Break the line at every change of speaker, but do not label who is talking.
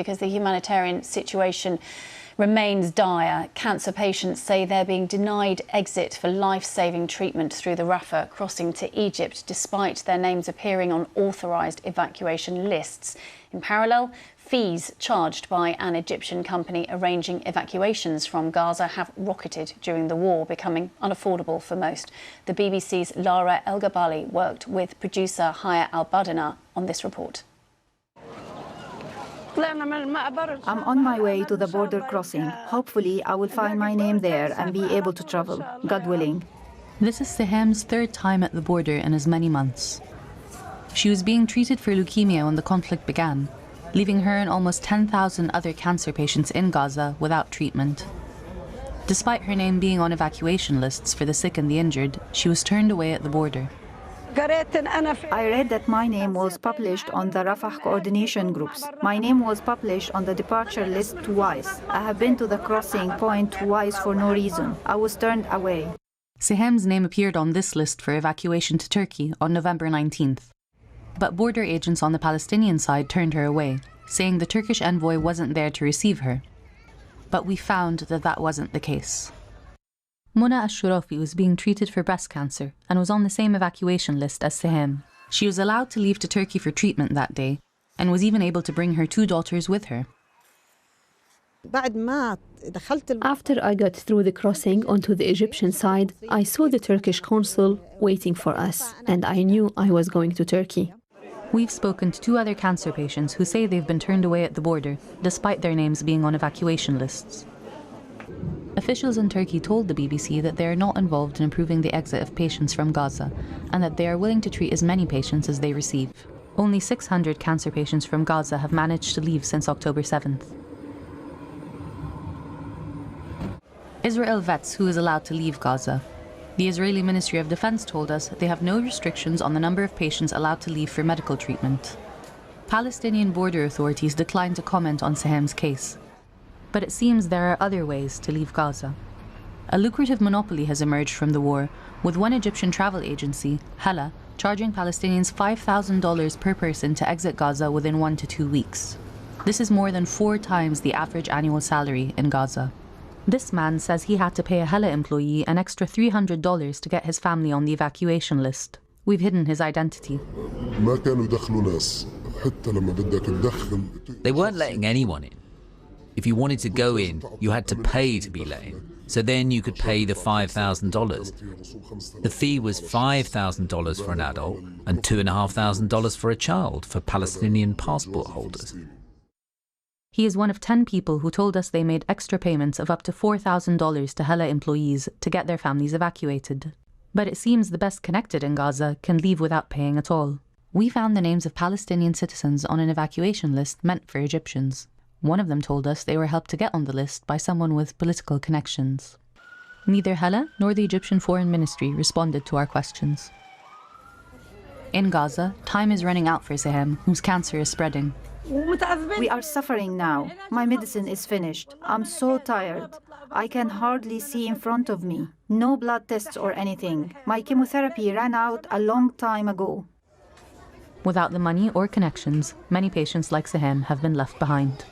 because the humanitarian situation remains dire. Cancer patients say they're being denied exit for life-saving treatment through the Rafah crossing to Egypt, despite their names appearing on authorised evacuation lists. In parallel, fees charged by an Egyptian company arranging evacuations from Gaza have rocketed during the war, becoming unaffordable for most. The BBC's Lara El-Gabali worked with producer Haya Al-Badana on this report.
I'm on my way to the border crossing. Hopefully, I will find my name there and be able to travel, God willing.
This is Siham's third time at the border in as many months. She was being treated for leukemia when the conflict began, leaving her and almost 10,000 other cancer patients in Gaza without treatment. Despite her name being on evacuation lists for the sick and the injured, she was turned away at the border.
I read that my name was published on the Rafah coordination groups. My name was published on the departure list twice. I have been to the crossing point twice for no reason. I was turned away.
Siham's name appeared on this list for evacuation to Turkey on November 19th. But border agents on the Palestinian side turned her away, saying the Turkish envoy wasn't there to receive her. But we found that that wasn't the case. Mona Ashurafi was being treated for breast cancer and was on the same evacuation list as Siham. She was allowed to leave to Turkey for treatment that day and was even able to bring her 2 daughters with her.
After I got through the crossing onto the Egyptian side, I saw the Turkish consul waiting for us, and I knew I was going to Turkey.
We've spoken to 2 other cancer patients who say they've been turned away at the border, despite their names being on evacuation lists. Officials in Turkey told the BBC that they are not involved in approving the exit of patients from Gaza, and that they are willing to treat as many patients as they receive. Only 600 cancer patients from Gaza have managed to leave since October 7th. Israel vets who is allowed to leave Gaza. The Israeli Ministry of Defense told us they have no restrictions on the number of patients allowed to leave for medical treatment. Palestinian border authorities declined to comment on Siham's case. But it seems there are other ways to leave Gaza. A lucrative monopoly has emerged from the war, with one Egyptian travel agency, Hala, charging Palestinians $5,000 per person to exit Gaza within 1 to 2 weeks. This is more than 4 times the average annual salary in Gaza. This man says he had to pay a Hala employee an extra $300 to get his family on the evacuation list. We've hidden his identity.
They weren't letting anyone in. If you wanted to go in, you had to pay to be let in. So then you could pay the $5,000. The fee was $5,000 for an adult and $2,500 for a child for Palestinian passport holders.
He is one of 10 people who told us they made extra payments of up to $4,000 to Hala employees to get their families evacuated. But it seems the best connected in Gaza can leave without paying at all. We found the names of Palestinian citizens on an evacuation list meant for Egyptians. One of them told us they were helped to get on the list by someone with political connections. Neither Hala nor the Egyptian Foreign Ministry responded to our questions. In Gaza, time is running out for Siham, whose cancer is spreading.
We are suffering now. My medicine is finished. I'm so tired. I can hardly see in front of me. No blood tests or anything. My chemotherapy ran out a long time ago.
Without the money or connections, many patients like Siham have been left behind.